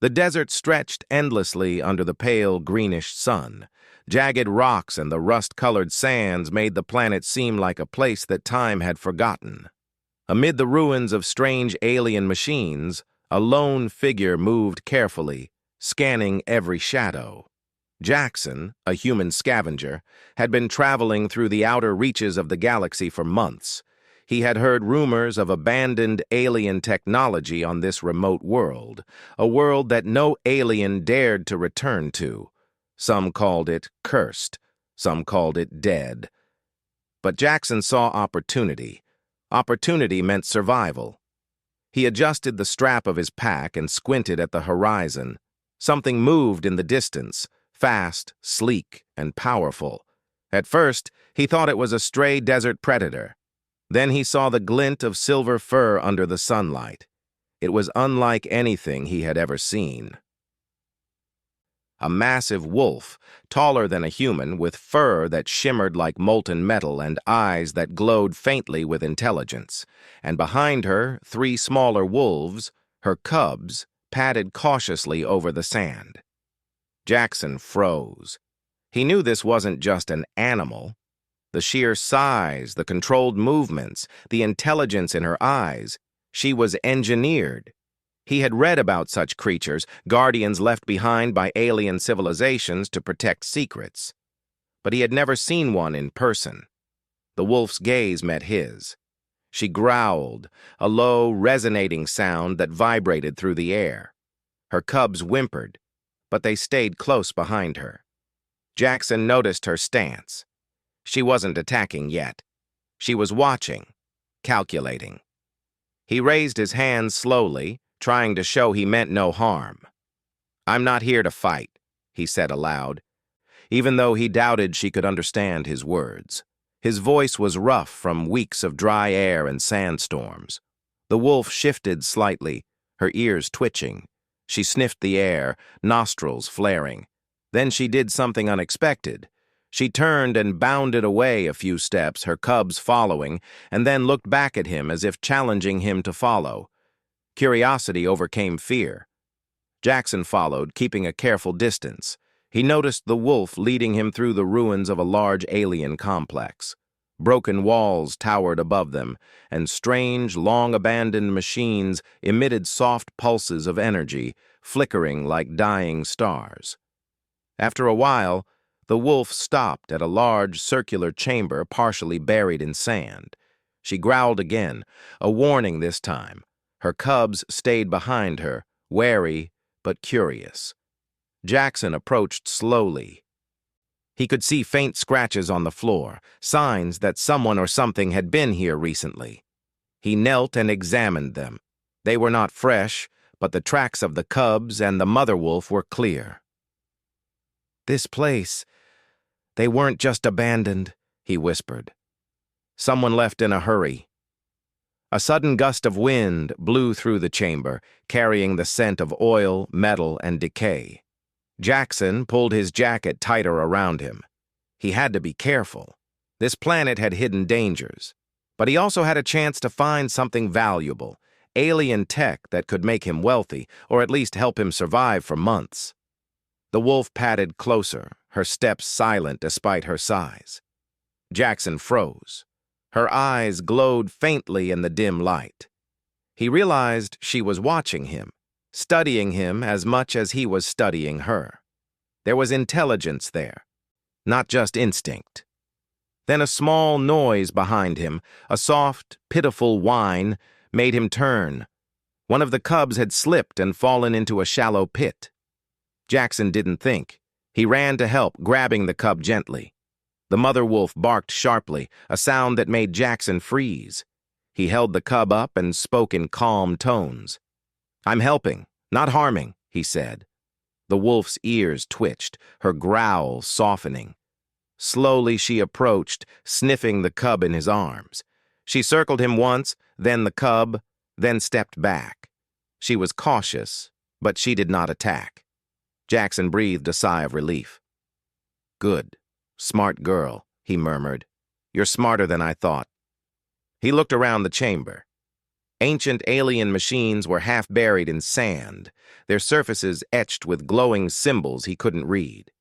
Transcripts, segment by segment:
The desert stretched endlessly under the pale greenish sun. Jagged rocks and the rust-colored sands made the planet seem like a place that time had forgotten. Amid the ruins of strange alien machines, a lone figure moved carefully, scanning every shadow. Jackson, a human scavenger, had been traveling through the outer reaches of the galaxy for months. He had heard rumors of abandoned alien technology on this remote world, a world that no alien dared to return to. Some called it cursed, some called it dead. But Jackson saw opportunity. Opportunity meant survival. He adjusted the strap of his pack and squinted at the horizon. Something moved in the distance, fast, sleek, and powerful. At first, he thought it was a stray desert predator. Then he saw the glint of silver fur under the sunlight. It was unlike anything he had ever seen. A massive wolf, taller than a human, with fur that shimmered like molten metal and eyes that glowed faintly with intelligence. And behind her, 3 smaller wolves, her cubs, padded cautiously over the sand. Jackson froze. He knew this wasn't just an animal. The sheer size, the controlled movements, the intelligence in her eyes. She was engineered. He had read about such creatures, guardians left behind by alien civilizations to protect secrets. But he had never seen one in person. The wolf's gaze met his. She growled, a low, resonating sound that vibrated through the air. Her cubs whimpered, but they stayed close behind her. Jackson noticed her stance. She wasn't attacking yet. She was watching, calculating. He raised his hands slowly, trying to show he meant no harm. "I'm not here to fight," he said aloud, even though he doubted she could understand his words. His voice was rough from weeks of dry air and sandstorms. The wolf shifted slightly, her ears twitching. She sniffed the air, nostrils flaring. Then she did something unexpected. She turned and bounded away a few steps, her cubs following, and then looked back at him as if challenging him to follow. Curiosity overcame fear. Jackson followed, keeping a careful distance. He noticed the wolf leading him through the ruins of a large alien complex. Broken walls towered above them, and strange, long-abandoned machines emitted soft pulses of energy, flickering like dying stars. After a while, the wolf stopped at a large circular chamber partially buried in sand. She growled again, a warning this time. Her cubs stayed behind her, wary but curious. Jackson approached slowly. He could see faint scratches on the floor, signs that someone or something had been here recently. He knelt and examined them. They were not fresh, but the tracks of the cubs and the mother wolf were clear. "This place, they weren't just abandoned," he whispered. "Someone left in a hurry." A sudden gust of wind blew through the chamber, carrying the scent of oil, metal, and decay. Jackson pulled his jacket tighter around him. He had to be careful. This planet had hidden dangers. But he also had a chance to find something valuable, alien tech that could make him wealthy, or at least help him survive for months. The wolf padded closer, her steps silent despite her size. Jackson froze. Her eyes glowed faintly in the dim light. He realized she was watching him, studying him as much as he was studying her. There was intelligence there, not just instinct. Then a small noise behind him, a soft, pitiful whine, made him turn. One of the cubs had slipped and fallen into a shallow pit. Jackson didn't think. He ran to help, grabbing the cub gently. The mother wolf barked sharply, a sound that made Jackson freeze. He held the cub up and spoke in calm tones. "I'm helping, not harming," he said. The wolf's ears twitched, her growl softening. Slowly she approached, sniffing the cub in his arms. She circled him once, then the cub, then stepped back. She was cautious, but she did not attack. Jackson breathed a sigh of relief. "Good. Smart girl," he murmured. "You're smarter than I thought." He looked around the chamber. Ancient alien machines were half buried in sand, their surfaces etched with glowing symbols he couldn't read.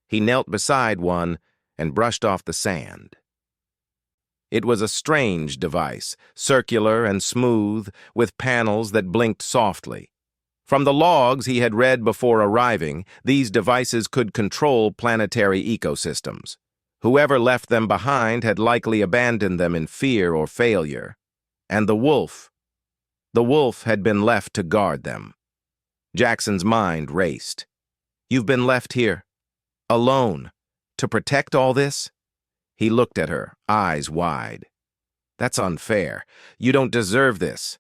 He knelt beside one and brushed off the sand. It was a strange device, circular and smooth, with panels that blinked softly. From the logs he had read before arriving, these devices could control planetary ecosystems. Whoever left them behind had likely abandoned them in fear or failure. And the wolf had been left to guard them. Jackson's mind raced. You've been left here, alone, to protect all this? He looked at her, eyes wide. That's unfair. You don't deserve this.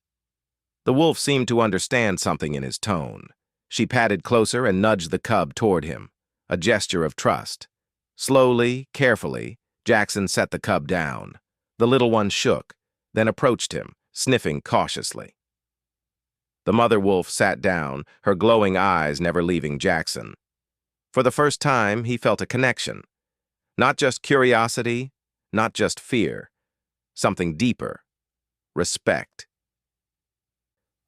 The wolf seemed to understand something in his tone. She patted closer and nudged the cub toward him, a gesture of trust. Slowly, carefully, Jackson set the cub down. The little one shook, then approached him, sniffing cautiously. The mother wolf sat down, her glowing eyes never leaving Jackson. For the first time, he felt a connection. Not just curiosity, not just fear. Something deeper. Respect.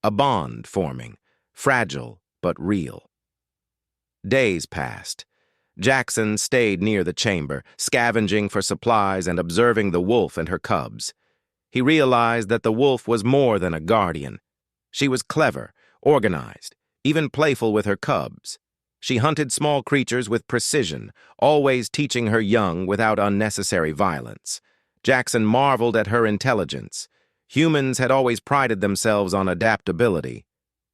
A bond forming, fragile but real. Days passed. Jackson stayed near the chamber, scavenging for supplies and observing the wolf and her cubs. He realized that the wolf was more than a guardian. She was clever, organized, even playful with her cubs. She hunted small creatures with precision, always teaching her young without unnecessary violence. Jackson marveled at her intelligence. Humans had always prided themselves on adaptability,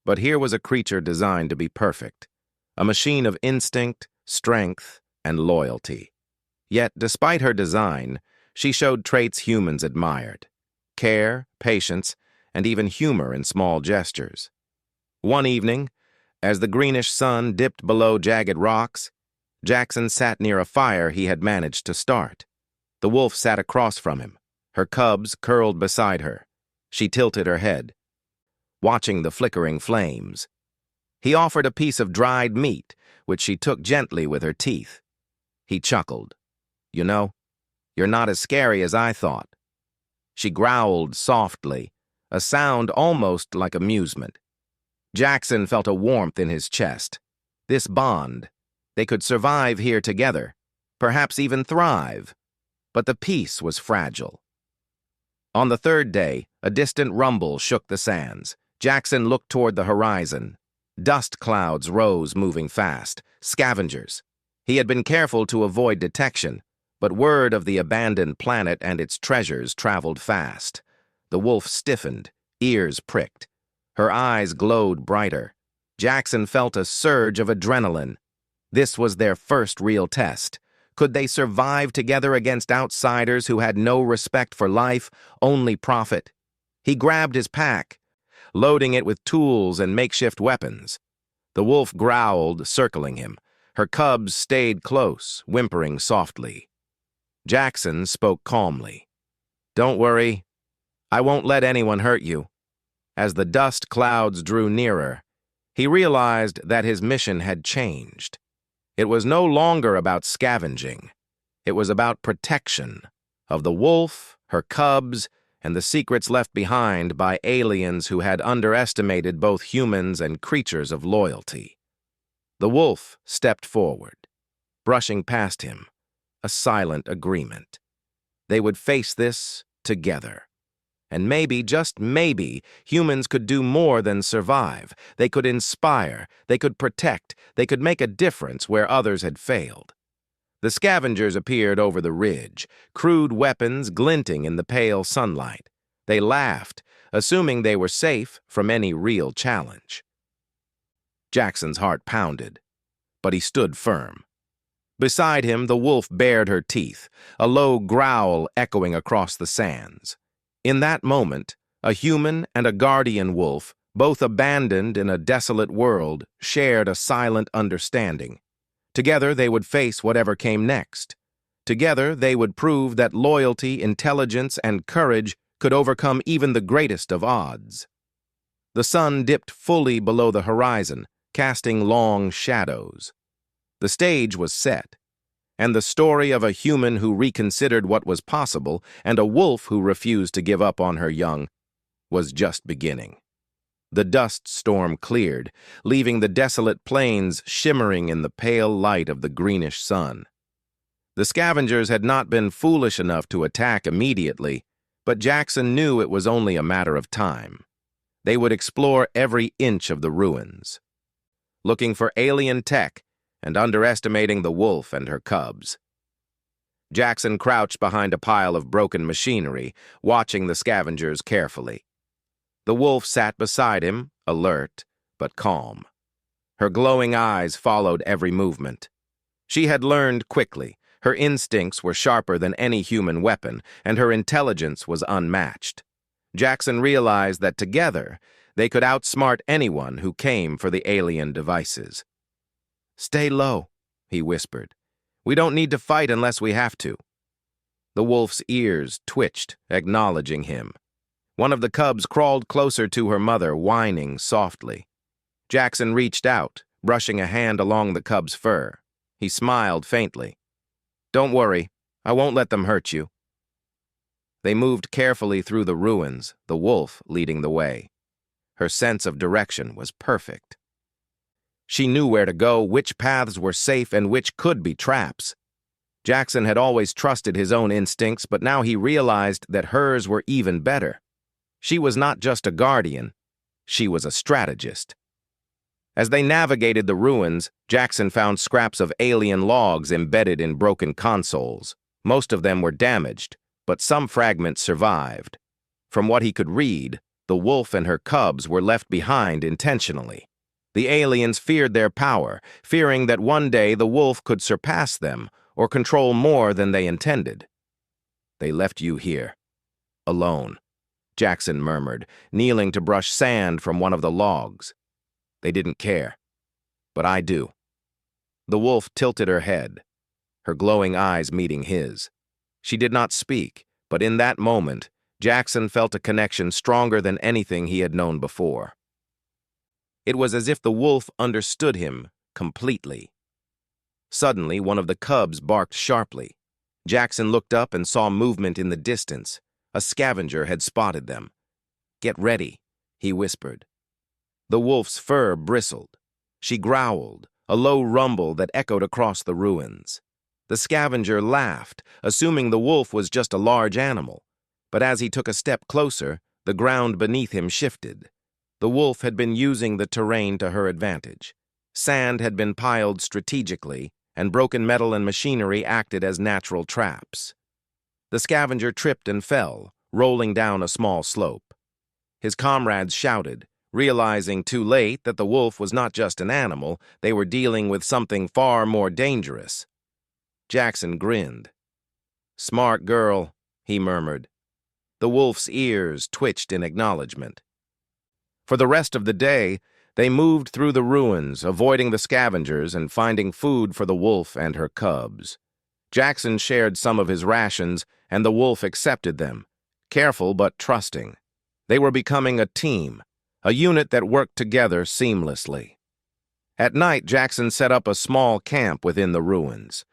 but here was a creature designed to be perfect, a machine of instinct, strength, and loyalty. Yet, despite her design, she showed traits humans admired: care, patience, and even humor in small gestures. One evening, as the greenish sun dipped below jagged rocks, Jackson sat near a fire he had managed to start. The wolf sat across from him, her cubs curled beside her. She tilted her head, watching the flickering flames. He offered a piece of dried meat, which she took gently with her teeth. He chuckled. You know, you're not as scary as I thought. She growled softly, a sound almost like amusement. Jackson felt a warmth in his chest. This bond, they could survive here together, perhaps even thrive. But the peace was fragile. On the third day, a distant rumble shook the sands. Jackson looked toward the horizon. Dust clouds rose, moving fast. Scavengers. He had been careful to avoid detection, but word of the abandoned planet and its treasures traveled fast. The wolf stiffened, ears pricked. Her eyes glowed brighter. Jackson felt a surge of adrenaline. This was their first real test. Could they survive together against outsiders who had no respect for life, only profit? He grabbed his pack, loading it with tools and makeshift weapons. The wolf growled, circling him. Her cubs stayed close, whimpering softly. Jackson spoke calmly. Don't worry. I won't let anyone hurt you. As the dust clouds drew nearer, he realized that his mission had changed. It was no longer about scavenging. It was about protection of the wolf, her cubs, and the secrets left behind by aliens who had underestimated both humans and creatures of loyalty. The wolf stepped forward, brushing past him, a silent agreement. They would face this together. And maybe, just maybe, humans could do more than survive. They could inspire, they could protect, they could make a difference where others had failed. The scavengers appeared over the ridge, crude weapons glinting in the pale sunlight. They laughed, assuming they were safe from any real challenge. Jackson's heart pounded, but he stood firm. Beside him, the wolf bared her teeth, a low growl echoing across the sands. In that moment, a human and a guardian wolf, both abandoned in a desolate world, shared a silent understanding. Together they would face whatever came next. Together they would prove that loyalty, intelligence, and courage could overcome even the greatest of odds. The sun dipped fully below the horizon, casting long shadows. The stage was set, and the story of a human who reconsidered what was possible and a wolf who refused to give up on her young was just beginning. The dust storm cleared, leaving the desolate plains shimmering in the pale light of the greenish sun. The scavengers had not been foolish enough to attack immediately, but Jackson knew it was only a matter of time. They would explore every inch of the ruins, looking for alien tech and underestimating the wolf and her cubs. Jackson crouched behind a pile of broken machinery, watching the scavengers carefully. The wolf sat beside him, alert but calm. Her glowing eyes followed every movement. She had learned quickly. Her instincts were sharper than any human weapon, and her intelligence was unmatched. Jackson realized that together, they could outsmart anyone who came for the alien devices. "Stay low," he whispered. "We don't need to fight unless we have to." The wolf's ears twitched, acknowledging him. One of the cubs crawled closer to her mother, whining softly. Jackson reached out, brushing a hand along the cub's fur. He smiled faintly. "Don't worry, I won't let them hurt you." They moved carefully through the ruins, the wolf leading the way. Her sense of direction was perfect. She knew where to go, which paths were safe and which could be traps. Jackson had always trusted his own instincts, but now he realized that hers were even better. She was not just a guardian, she was a strategist. As they navigated the ruins, Jackson found scraps of alien logs embedded in broken consoles. Most of them were damaged, but some fragments survived. From what he could read, the wolf and her cubs were left behind intentionally. The aliens feared their power, fearing that one day the wolf could surpass them or control more than they intended. "They left you here, alone," Jackson murmured, kneeling to brush sand from one of the logs. "They didn't care, but I do." The wolf tilted her head, her glowing eyes meeting his. She did not speak, but in that moment, Jackson felt a connection stronger than anything he had known before. It was as if the wolf understood him completely. Suddenly, one of the cubs barked sharply. Jackson looked up and saw movement in the distance. A scavenger had spotted them. "Get ready," he whispered. The wolf's fur bristled. She growled, a low rumble that echoed across the ruins. The scavenger laughed, assuming the wolf was just a large animal. But as he took a step closer, the ground beneath him shifted. The wolf had been using the terrain to her advantage. Sand had been piled strategically, and broken metal and machinery acted as natural traps. The scavenger tripped and fell, rolling down a small slope. His comrades shouted, realizing too late that the wolf was not just an animal, they were dealing with something far more dangerous. Jackson grinned. "Smart girl," he murmured. The wolf's ears twitched in acknowledgement. For the rest of the day, they moved through the ruins, avoiding the scavengers and finding food for the wolf and her cubs. Jackson shared some of his rations, and the wolf accepted them, careful but trusting. They were becoming a team, a unit that worked together seamlessly. At night, Jackson set up a small camp within the ruins.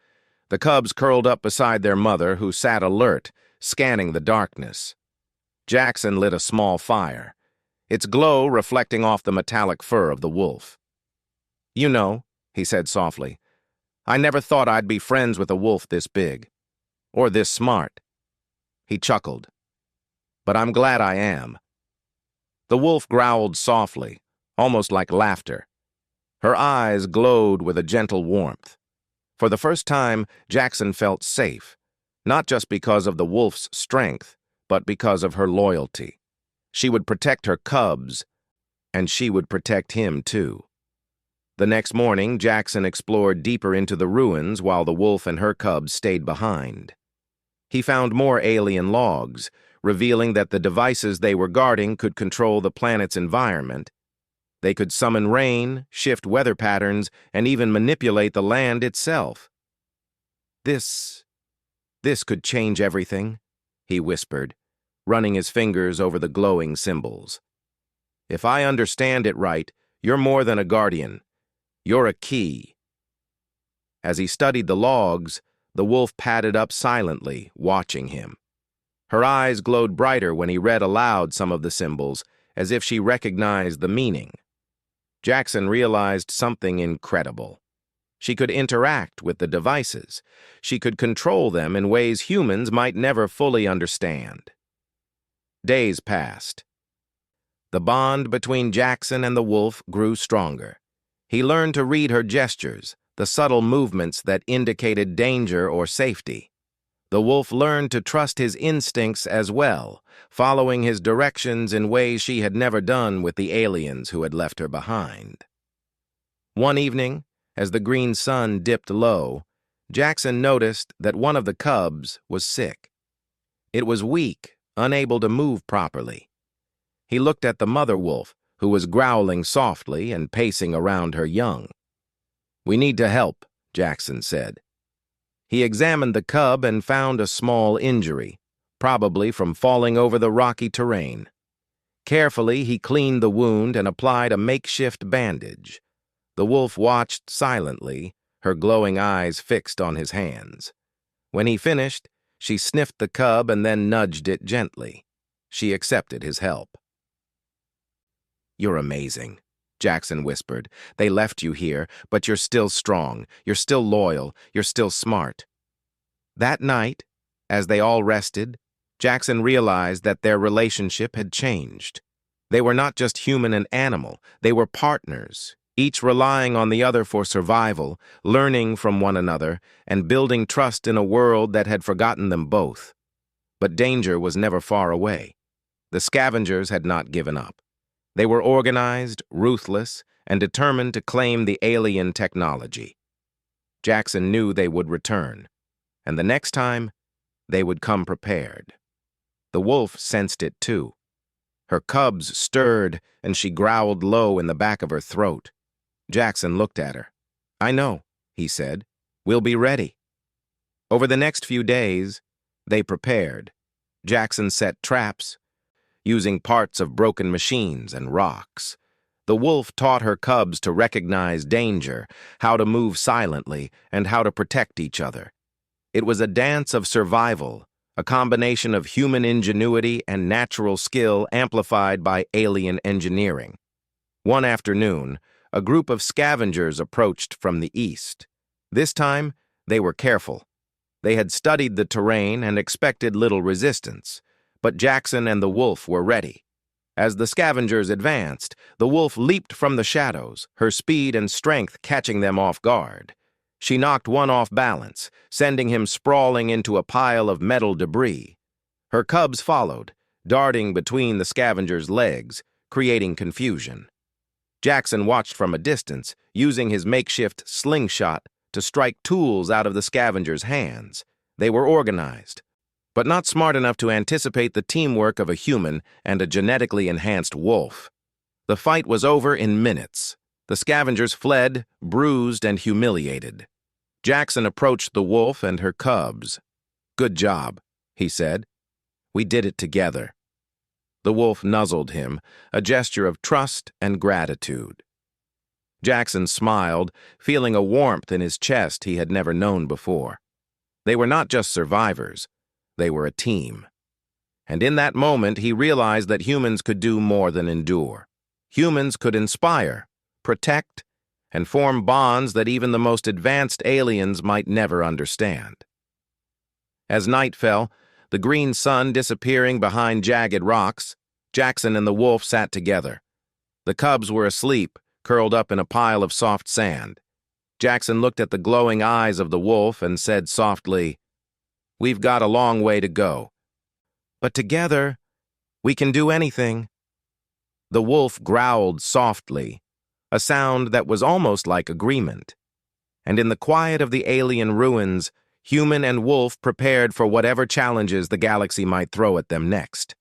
The cubs curled up beside their mother, who sat alert, scanning the darkness. Jackson lit a small fire, its glow reflecting off the metallic fur of the wolf. "You know," he said softly, "I never thought I'd be friends with a wolf this big, or this smart." He chuckled. "But I'm glad I am." The wolf growled softly, almost like laughter. Her eyes glowed with a gentle warmth. For the first time, Jackson felt safe, not just because of the wolf's strength, but because of her loyalty. She would protect her cubs, and she would protect him too. The next morning, Jackson explored deeper into the ruins while the wolf and her cubs stayed behind. He found more alien logs, revealing that the devices they were guarding could control the planet's environment. They could summon rain, shift weather patterns, and even manipulate the land itself. This could change everything," he whispered, running his fingers over the glowing symbols. "If I understand it right, you're more than a guardian. You're a key." As he studied the logs, the wolf padded up silently, watching him. Her eyes glowed brighter when he read aloud some of the symbols, as if she recognized the meaning. Jackson realized something incredible. She could interact with the devices. She could control them in ways humans might never fully understand. Days passed. The bond between Jackson and the wolf grew stronger. He learned to read her gestures, the subtle movements that indicated danger or safety. The wolf learned to trust his instincts as well, following his directions in ways she had never done with the aliens who had left her behind. One evening, as the green sun dipped low, Jackson noticed that one of the cubs was sick. It was weak, unable to move properly. He looked at the mother wolf, who was growling softly and pacing around her young. "We need to help," Jackson said. He examined the cub and found a small injury, probably from falling over the rocky terrain. Carefully, he cleaned the wound and applied a makeshift bandage. The wolf watched silently, her glowing eyes fixed on his hands. When he finished, she sniffed the cub and then nudged it gently. She accepted his help. "You're amazing," Jackson whispered. "They left you here, but you're still strong, you're still loyal, you're still smart." That night, as they all rested, Jackson realized that their relationship had changed. They were not just human and animal, they were partners, each relying on the other for survival, learning from one another, and building trust in a world that had forgotten them both. But danger was never far away. The scavengers had not given up. They were organized, ruthless, and determined to claim the alien technology. Jackson knew they would return, and the next time, they would come prepared. The wolf sensed it too. Her cubs stirred, and she growled low in the back of her throat. Jackson looked at her. "I know," he said. "We'll be ready." Over the next few days, they prepared. Jackson set traps, using parts of broken machines and rocks. The wolf taught her cubs to recognize danger, how to move silently, and how to protect each other. It was a dance of survival, a combination of human ingenuity and natural skill amplified by alien engineering. One afternoon, a group of scavengers approached from the east. This time, they were careful. They had studied the terrain and expected little resistance. But Jackson and the wolf were ready. As the scavengers advanced, the wolf leaped from the shadows, her speed and strength catching them off guard. She knocked one off balance, sending him sprawling into a pile of metal debris. Her cubs followed, darting between the scavengers' legs, creating confusion. Jackson watched from a distance, using his makeshift slingshot to strike tools out of the scavengers' hands. They were organized, but not smart enough to anticipate the teamwork of a human and a genetically enhanced wolf. The fight was over in minutes. The scavengers fled, bruised and humiliated. Jackson approached the wolf and her cubs. "Good job," he said. "We did it together." The wolf nuzzled him, a gesture of trust and gratitude. Jackson smiled, feeling a warmth in his chest he had never known before. They were not just survivors. They were a team. And in that moment, he realized that humans could do more than endure. Humans could inspire, protect, and form bonds that even the most advanced aliens might never understand. As night fell, the green sun disappearing behind jagged rocks, Jackson and the wolf sat together. The cubs were asleep, curled up in a pile of soft sand. Jackson looked at the glowing eyes of the wolf and said softly, "We've got a long way to go. But together, we can do anything." The wolf growled softly, a sound that was almost like agreement. And in the quiet of the alien ruins, human and wolf prepared for whatever challenges the galaxy might throw at them next.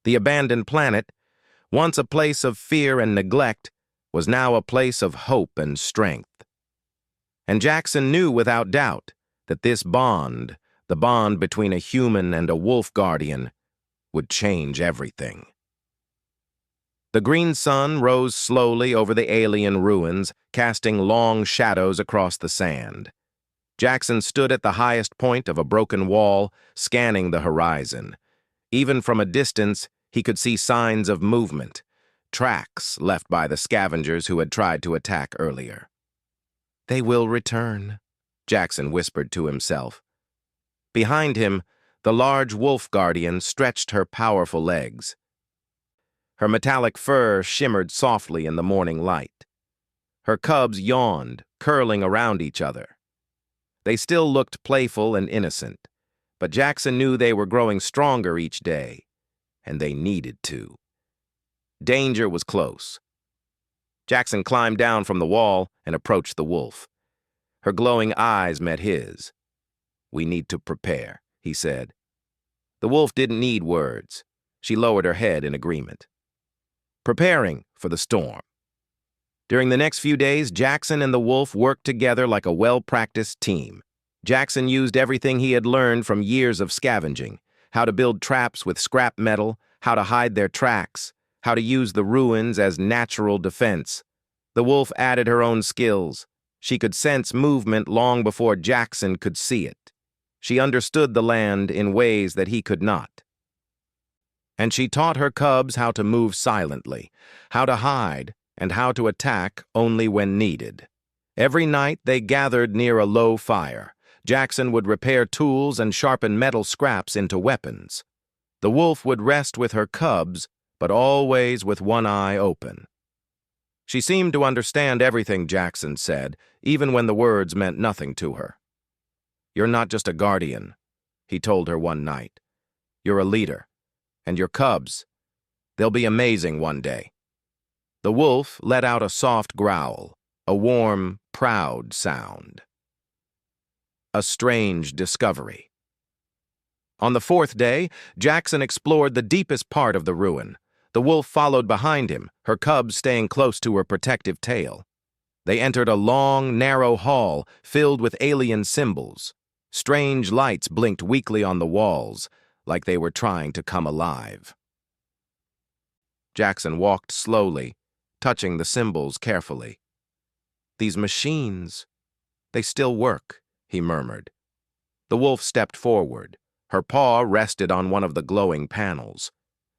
The abandoned planet, once a place of fear and neglect, was now a place of hope and strength. And Jackson knew without doubt that this bond, the bond between a human and a wolf guardian, would change everything. The green sun rose slowly over the alien ruins, casting long shadows across the sand. Jackson stood at the highest point of a broken wall, scanning the horizon, Even from a distance, he could see signs of movement, tracks left by the scavengers who had tried to attack earlier. "They will return," Jackson whispered to himself. Behind him, the large wolf guardian stretched her powerful legs. Her metallic fur shimmered softly in the morning light. Her cubs yawned, curling around each other. They still looked playful and innocent, but Jackson knew they were growing stronger each day, and they needed to. Danger was close. Jackson climbed down from the wall and approached the wolf. Her glowing eyes met his. "We need to prepare," he said. The wolf didn't need words. She lowered her head in agreement. Preparing for the storm. During the next few days, Jackson and the wolf worked together like a well-practiced team. Jackson used everything he had learned from years of scavenging: how to build traps with scrap metal, how to hide their tracks, how to use the ruins as natural defense. The wolf added her own skills. She could sense movement long before Jackson could see it. She understood the land in ways that he could not. And she taught her cubs how to move silently, how to hide, and how to attack only when needed. Every night they gathered near a low fire. Jackson would repair tools and sharpen metal scraps into weapons. The wolf would rest with her cubs, but always with one eye open. She seemed to understand everything Jackson said, even when the words meant nothing to her. "You're not just a guardian," he told her one night. "You're a leader. And your cubs, they'll be amazing one day." The wolf let out a soft growl, a warm, proud sound. A strange discovery. On the fourth day, Jackson explored the deepest part of the ruin. The wolf followed behind him, her cubs staying close to her protective tail. They entered a long, narrow hall filled with alien symbols. Strange lights blinked weakly on the walls, like they were trying to come alive. Jackson walked slowly, touching the symbols carefully. "These machines, they still work," he murmured. The wolf stepped forward. Her paw rested on one of the glowing panels.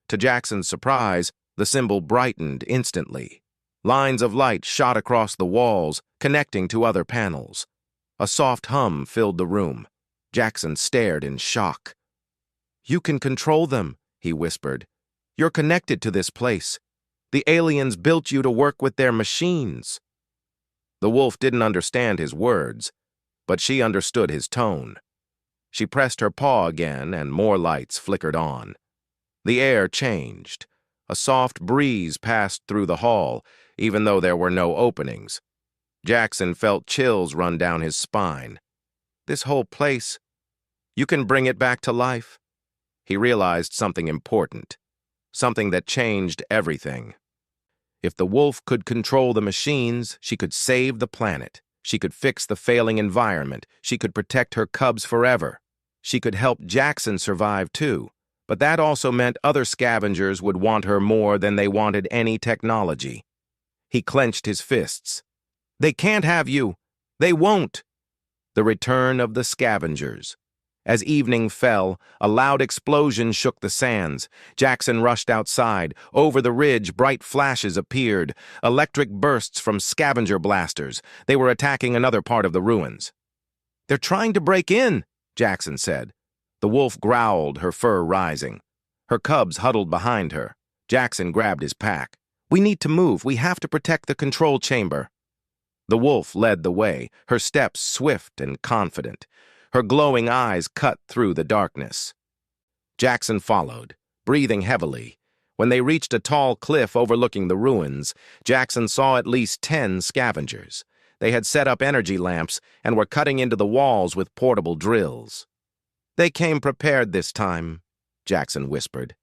To Jackson's surprise, the symbol brightened instantly. Lines of light shot across the walls, connecting to other panels. A soft hum filled the room. Jackson stared in shock. "You can control them," he whispered. "You're connected to this place. The aliens built you to work with their machines." The wolf didn't understand his words, but she understood his tone. She pressed her paw again, and more lights flickered on. The air changed. A soft breeze passed through the hall, even though there were no openings. Jackson felt chills run down his spine. "This whole place, you can bring it back to life?" He realized something important, something that changed everything. If the wolf could control the machines, she could save the planet. She could fix the failing environment. She could protect her cubs forever. She could help Jackson survive too. But that also meant other scavengers would want her more than they wanted any technology. He clenched his fists. "They can't have you. They won't." The return of the scavengers. As evening fell, a loud explosion shook the sands. Jackson rushed outside. Over the ridge, bright flashes appeared, electric bursts from scavenger blasters. They were attacking another part of the ruins. "They're trying to break in," Jackson said. The wolf growled, her fur rising. Her cubs huddled behind her. Jackson grabbed his pack. "We need to move. We have to protect the control chamber." The wolf led the way, her steps swift and confident. Her glowing eyes cut through the darkness. Jackson followed, breathing heavily. When they reached a tall cliff overlooking the ruins, Jackson saw at least 10 scavengers. They had set up energy lamps and were cutting into the walls with portable drills. "They came prepared this time," Jackson whispered.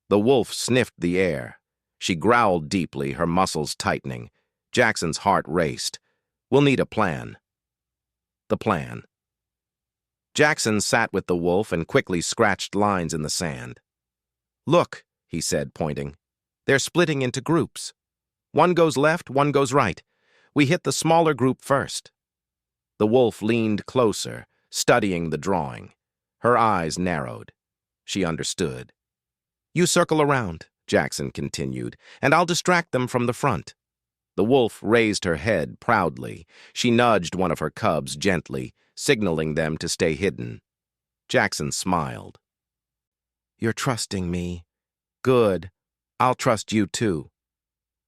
The wolf sniffed the air. She growled deeply, her muscles tightening. Jackson's heart raced. "We'll need a plan." The plan. Jackson sat with the wolf and quickly scratched lines in the sand. "Look," he said, pointing. "They're splitting into groups. One goes left, one goes right. We hit the smaller group first." The wolf leaned closer, studying the drawing. Her eyes narrowed. She understood. "You circle around," Jackson continued, "and I'll distract them from the front." The wolf raised her head proudly. She nudged one of her cubs gently, signaling them to stay hidden. Jackson smiled. "You're trusting me. Good. I'll trust you too."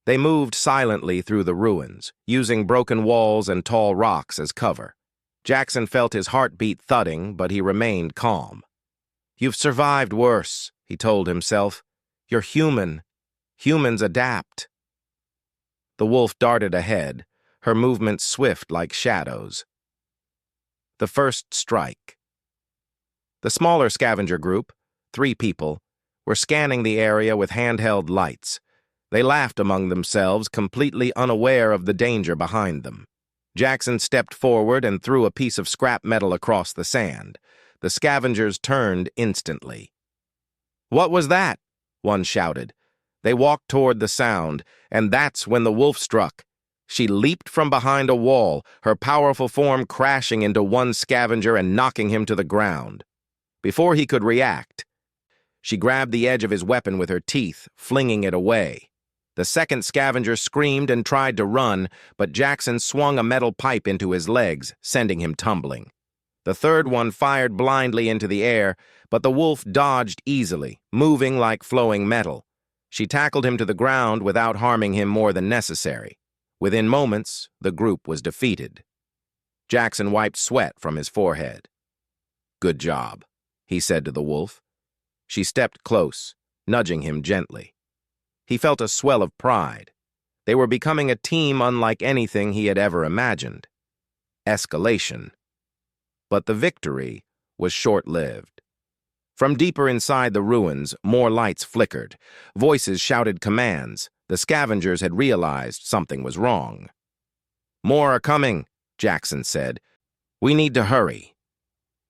They moved silently through the ruins, using broken walls and tall rocks as cover. Jackson felt his heartbeat thudding, but he remained calm. "You've survived worse," he told himself. "You're human. Humans adapt." The wolf darted ahead, her movements swift like shadows. The first strike. The smaller scavenger group, 3 people, were scanning the area with handheld lights. They laughed among themselves, completely unaware of the danger behind them. Jackson stepped forward and threw a piece of scrap metal across the sand. The scavengers turned instantly. "What was that?" one shouted. They walked toward the sound, and that's when the wolf struck. She leaped from behind a wall, her powerful form crashing into one scavenger and knocking him to the ground. Before he could react, she grabbed the edge of his weapon with her teeth, flinging it away. The second scavenger screamed and tried to run, but Jackson swung a metal pipe into his legs, sending him tumbling. The third one fired blindly into the air, but the wolf dodged easily, moving like flowing metal. She tackled him to the ground without harming him more than necessary. Within moments, the group was defeated. Jackson wiped sweat from his forehead. "Good job," he said to the wolf. She stepped close, nudging him gently. He felt a swell of pride. They were becoming a team unlike anything he had ever imagined. Escalation. But the victory was short-lived. From deeper inside the ruins, more lights flickered. Voices shouted commands. The scavengers had realized something was wrong. "More are coming," Jackson said. "We need to hurry."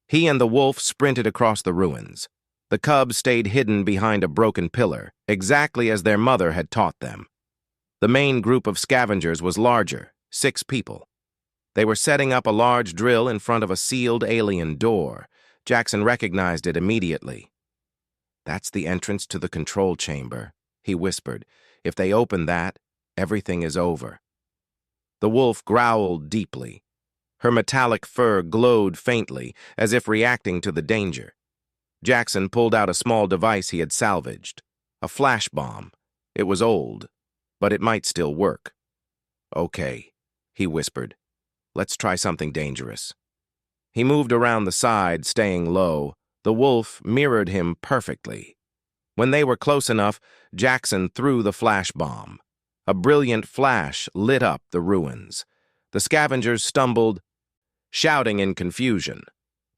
He and the wolf sprinted across the ruins. The cubs stayed hidden behind a broken pillar, exactly as their mother had taught them. The main group of scavengers was larger, 6 people. They were setting up a large drill in front of a sealed alien door. Jackson recognized it immediately. "That's the entrance to the control chamber," he whispered. "If they open that, everything is over." The wolf growled deeply. Her metallic fur glowed faintly, as if reacting to the danger. Jackson pulled out a small device he had salvaged. A flash bomb. It was old, but it might still work. "Okay," he whispered. "Let's try something dangerous." He moved around the side, staying low. The wolf mirrored him perfectly. When they were close enough, Jackson threw the flash bomb. A brilliant flash lit up the ruins. The scavengers stumbled, shouting in confusion.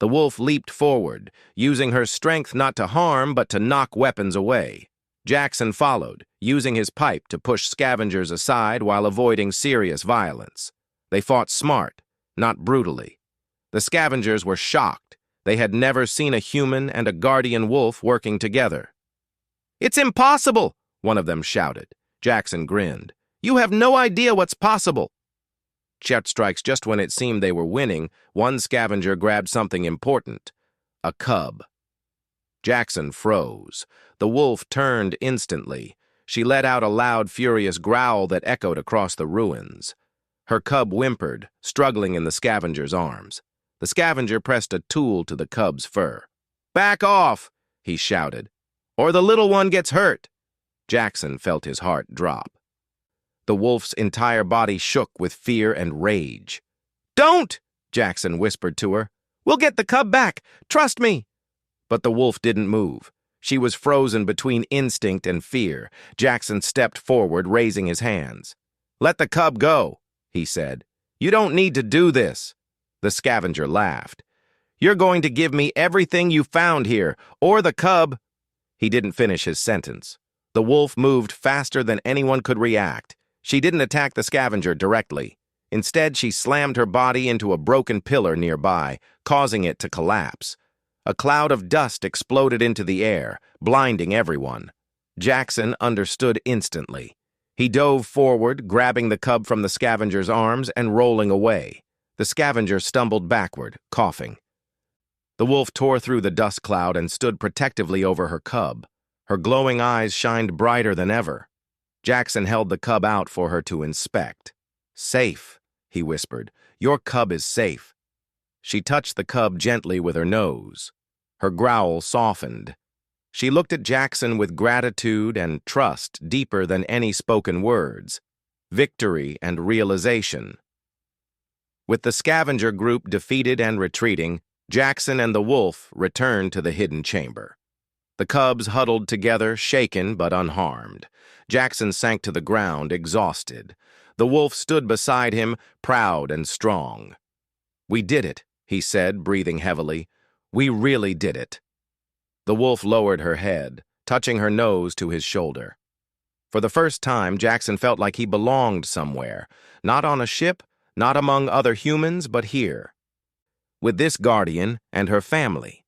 The wolf leaped forward, using her strength not to harm but to knock weapons away. Jackson followed, using his pipe to push scavengers aside while avoiding serious violence. They fought smart, not brutally. The scavengers were shocked. They had never seen a human and a guardian wolf working together. "It's impossible!" one of them shouted. Jackson grinned. "You have no idea what's possible." Jet strikes just when it seemed they were winning, one scavenger grabbed something important. A cub. Jackson froze. The wolf turned instantly. She let out a loud, furious growl that echoed across the ruins. Her cub whimpered, struggling in the scavenger's arms. The scavenger pressed a tool to the cub's fur. "Back off!" he shouted, "or the little one gets hurt." Jackson felt his heart drop. The wolf's entire body shook with fear and rage. "Don't!" Jackson whispered to her. "We'll get the cub back. Trust me." But the wolf didn't move. She was frozen between instinct and fear. Jackson stepped forward, raising his hands. "Let the cub go," he said. "You don't need to do this." The scavenger laughed. "You're going to give me everything you found here, or the cub." He didn't finish his sentence. The wolf moved faster than anyone could react. She didn't attack the scavenger directly. Instead, she slammed her body into a broken pillar nearby, causing it to collapse. A cloud of dust exploded into the air, blinding everyone. Jackson understood instantly. He dove forward, grabbing the cub from the scavenger's arms and rolling away. The scavenger stumbled backward, coughing. The wolf tore through the dust cloud and stood protectively over her cub. Her glowing eyes shined brighter than ever. Jackson held the cub out for her to inspect. "Safe," he whispered. "Your cub is safe." She touched the cub gently with her nose. Her growl softened. She looked at Jackson with gratitude and trust deeper than any spoken words, victory and realization. With the scavenger group defeated and retreating, Jackson and the wolf returned to the hidden chamber. The cubs huddled together, shaken but unharmed. Jackson sank to the ground, exhausted. The wolf stood beside him, proud and strong. "We did it," he said, breathing heavily. "We really did it." The wolf lowered her head, touching her nose to his shoulder. For the first time, Jackson felt like he belonged somewhere, not on a ship, not among other humans, but here, with this guardian and her family.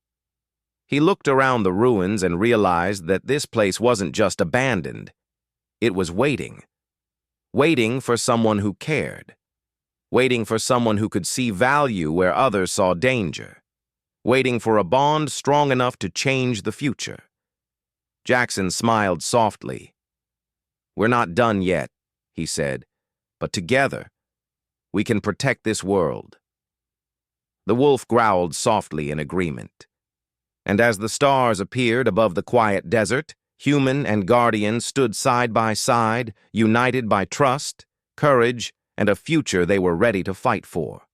He looked around the ruins and realized that this place wasn't just abandoned. It was waiting. Waiting for someone who cared. Waiting for someone who could see value where others saw danger. Waiting for a bond strong enough to change the future. Jackson smiled softly. "We're not done yet," he said, "but together, we can protect this world." The wolf growled softly in agreement. And as the stars appeared above the quiet desert, human and guardian stood side by side, united by trust, courage, and a future they were ready to fight for.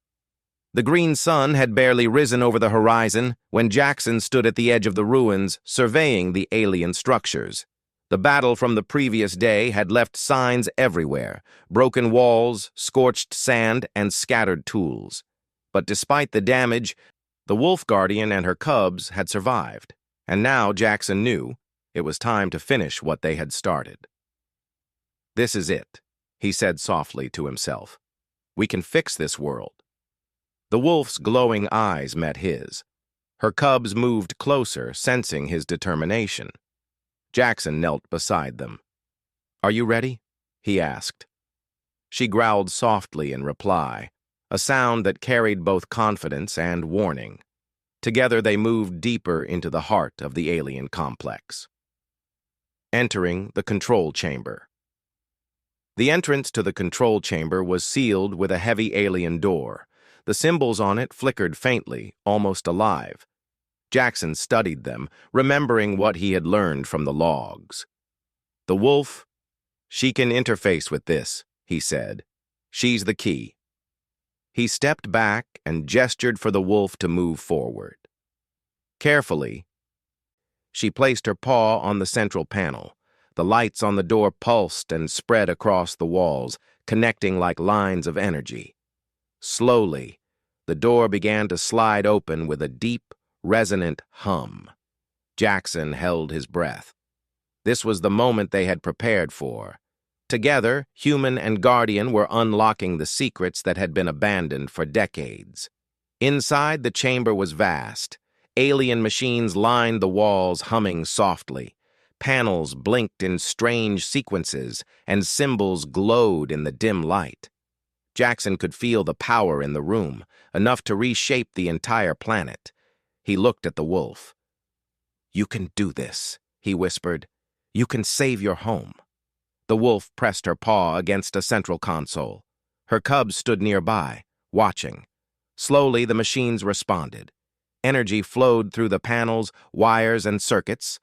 The green sun had barely risen over the horizon when Jackson stood at the edge of the ruins, surveying the alien structures. The battle from the previous day had left signs everywhere: broken walls, scorched sand, and scattered tools. But despite the damage, the wolf guardian and her cubs had survived, and now Jackson knew it was time to finish what they had started. "This is it," he said softly to himself. "We can fix this world." The wolf's glowing eyes met his. Her cubs moved closer, sensing his determination. Jackson knelt beside them. "Are you ready?" he asked. She growled softly in reply, a sound that carried both confidence and warning. Together they moved deeper into the heart of the alien complex. Entering the control chamber. The entrance to the control chamber was sealed with a heavy alien door. The symbols on it flickered faintly, almost alive. Jackson studied them, remembering what he had learned from the logs. "The wolf, she can interface with this," he said. "She's the key." He stepped back and gestured for the wolf to move forward. Carefully, she placed her paw on the central panel. The lights on the door pulsed and spread across the walls, connecting like lines of energy. Slowly, the door began to slide open with a deep, resonant hum. Jackson held his breath. This was the moment they had prepared for. Together, human and guardian were unlocking the secrets that had been abandoned for decades. Inside, the chamber was vast. Alien machines lined the walls, humming softly. Panels blinked in strange sequences, and symbols glowed in the dim light. Jackson could feel the power in the room, enough to reshape the entire planet. He looked at the wolf. "You can do this," he whispered. "You can save your home." The wolf pressed her paw against a central console. Her cubs stood nearby, watching. Slowly, the machines responded. Energy flowed through the panels, wires, and circuits,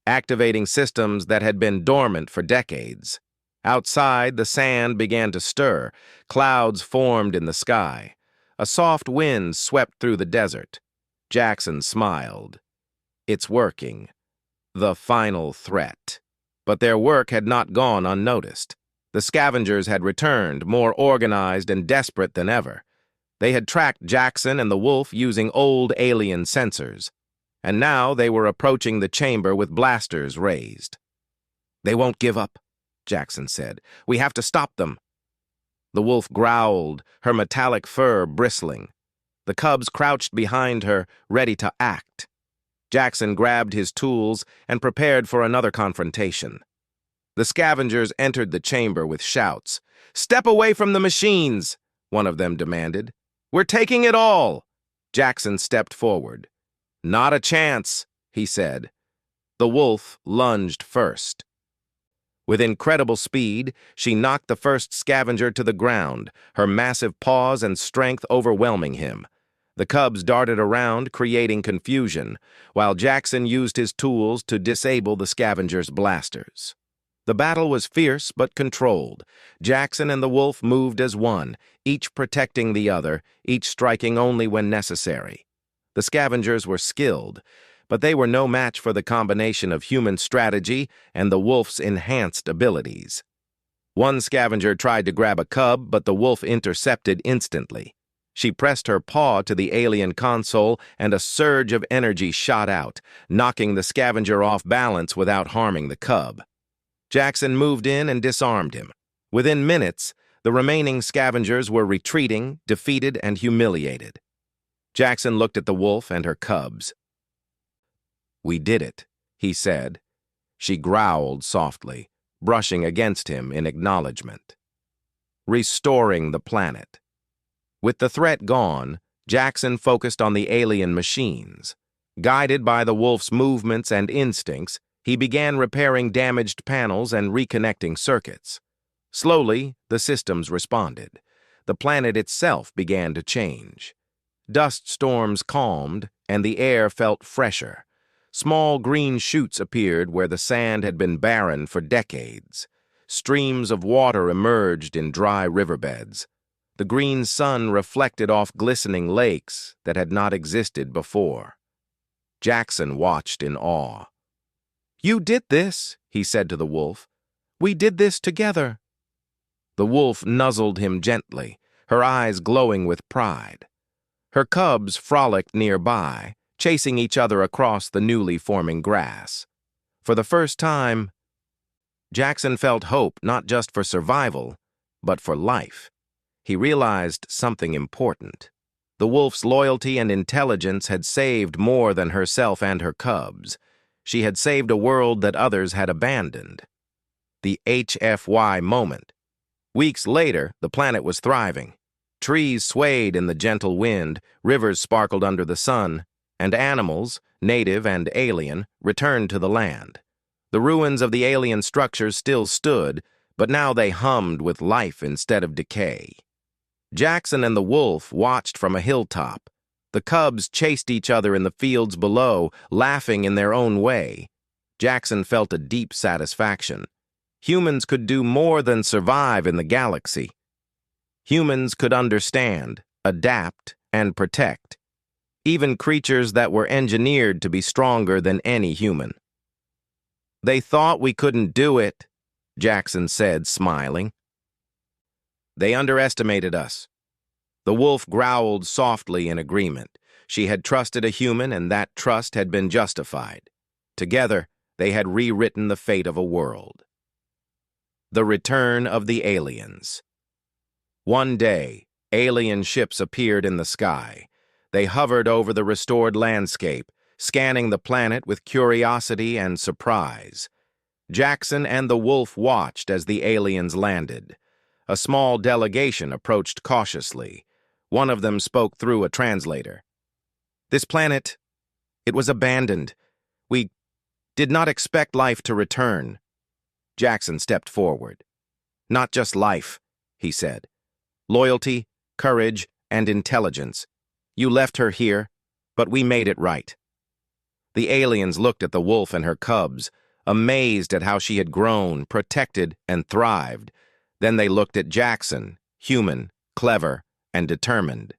activating systems that had been dormant for decades. Outside, the sand began to stir. Clouds formed in the sky. A soft wind swept through the desert. Jackson smiled. "It's working. The final threat." But their work had not gone unnoticed. The scavengers had returned, more organized and desperate than ever. They had tracked Jackson and the wolf using old alien sensors, and now they were approaching the chamber with blasters raised. "They won't give up," Jackson said. "We have to stop them." The wolf growled, her metallic fur bristling. The cubs crouched behind her, ready to act. Jackson grabbed his tools and prepared for another confrontation. The scavengers entered the chamber with shouts. "Step away from the machines," one of them demanded. "We're taking it all." Jackson stepped forward. "Not a chance," he said. The wolf lunged first. With incredible speed, she knocked the first scavenger to the ground, her massive paws and strength overwhelming him. The cubs darted around, creating confusion, while Jackson used his tools to disable the scavenger's blasters. The battle was fierce but controlled. Jackson and the wolf moved as one, each protecting the other, each striking only when necessary. The scavengers were skilled, but they were no match for the combination of human strategy and the wolf's enhanced abilities. One scavenger tried to grab a cub, but the wolf intercepted instantly. She pressed her paw to the alien console, and a surge of energy shot out, knocking the scavenger off balance without harming the cub. Jackson moved in and disarmed him. Within minutes, the remaining scavengers were retreating, defeated, and humiliated. Jackson looked at the wolf and her cubs. "We did it," he said. She growled softly, brushing against him in acknowledgement. Restoring the planet. With the threat gone, Jackson focused on the alien machines. Guided by the wolf's movements and instincts, he began repairing damaged panels and reconnecting circuits. Slowly, the systems responded. The planet itself began to change. Dust storms calmed, and the air felt fresher. Small green shoots appeared where the sand had been barren for decades. Streams of water emerged in dry riverbeds. The green sun reflected off glistening lakes that had not existed before. Jackson watched in awe. "You did this," he said to the wolf. "We did this together." The wolf nuzzled him gently, her eyes glowing with pride. Her cubs frolicked nearby, chasing each other across the newly forming grass. For the first time, Jackson felt hope not just for survival, but for life. He realized something important. The wolf's loyalty and intelligence had saved more than herself and her cubs. She had saved a world that others had abandoned. The HFY moment. Weeks later, the planet was thriving. Trees swayed in the gentle wind, rivers sparkled under the sun, and animals, native and alien, returned to the land. The ruins of the alien structures still stood, but now they hummed with life instead of decay. Jackson and the wolf watched from a hilltop. The cubs chased each other in the fields below, laughing in their own way. Jackson felt a deep satisfaction. Humans could do more than survive in the galaxy. Humans could understand, adapt, and protect. Even creatures that were engineered to be stronger than any human. "They thought we couldn't do it," Jackson said, smiling. "They underestimated us." The wolf growled softly in agreement. She had trusted a human, and that trust had been justified. Together, they had rewritten the fate of a world. The return of the aliens. One day, alien ships appeared in the sky. They hovered over the restored landscape, scanning the planet with curiosity and surprise. Jackson and the wolf watched as the aliens landed. A small delegation approached cautiously. One of them spoke through a translator. "This planet, it was abandoned. We did not expect life to return." Jackson stepped forward. "Not just life," he said. "Loyalty, courage, and intelligence. You left her here, but we made it right." The aliens looked at the wolf and her cubs, amazed at how she had grown, protected, and thrived. Then they looked at Jackson, human, clever, and determined.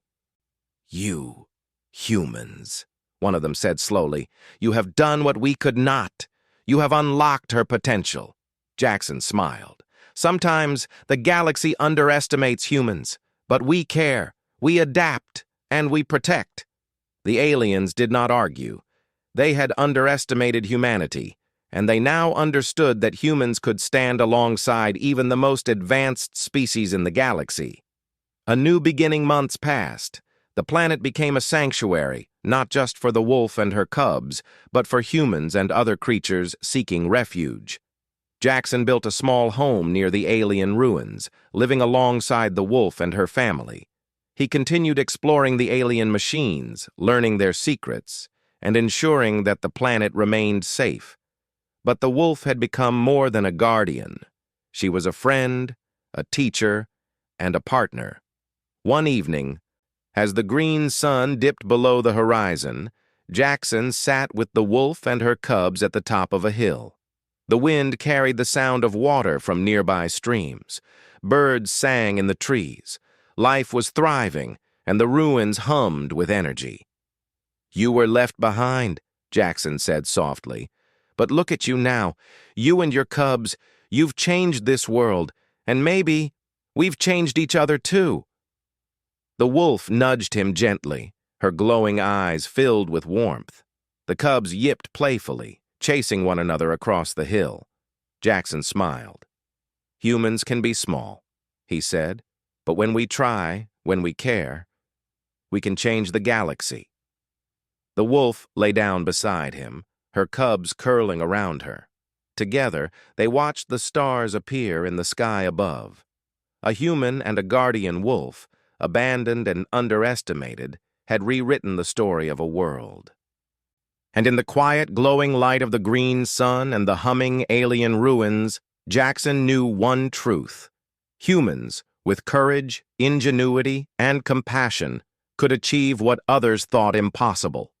"You, humans," one of them said slowly, "you have done what we could not. You have unlocked her potential." Jackson smiled. "Sometimes the galaxy underestimates humans, but we care, we adapt, and we protect." The aliens did not argue. They had underestimated humanity, and they now understood that humans could stand alongside even the most advanced species in the galaxy. A new beginning months passed. The planet became a sanctuary, not just for the wolf and her cubs, but for humans and other creatures seeking refuge. Jackson built a small home near the alien ruins, living alongside the wolf and her family. He continued exploring the alien machines, learning their secrets, and ensuring that the planet remained safe. But the wolf had become more than a guardian. She was a friend, a teacher, and a partner. One evening, as the green sun dipped below the horizon, Jackson sat with the wolf and her cubs at the top of a hill. The wind carried the sound of water from nearby streams. Birds sang in the trees. Life was thriving, and the ruins hummed with energy. "You were left behind," Jackson said softly. "But look at you now. You and your cubs, you've changed this world, and maybe we've changed each other too." The wolf nudged him gently, her glowing eyes filled with warmth. The cubs yipped playfully, chasing one another across the hill. Jackson smiled. "Humans can be small," he said, "but when we try, when we care, we can change the galaxy." The wolf lay down beside him, her cubs curling around her. Together, they watched the stars appear in the sky above. A human and a guardian wolf, abandoned and underestimated, had rewritten the story of a world. And in the quiet, glowing light of the green sun and the humming alien ruins, Jackson knew one truth. Humans, with courage, ingenuity, and compassion, could achieve what others thought impossible.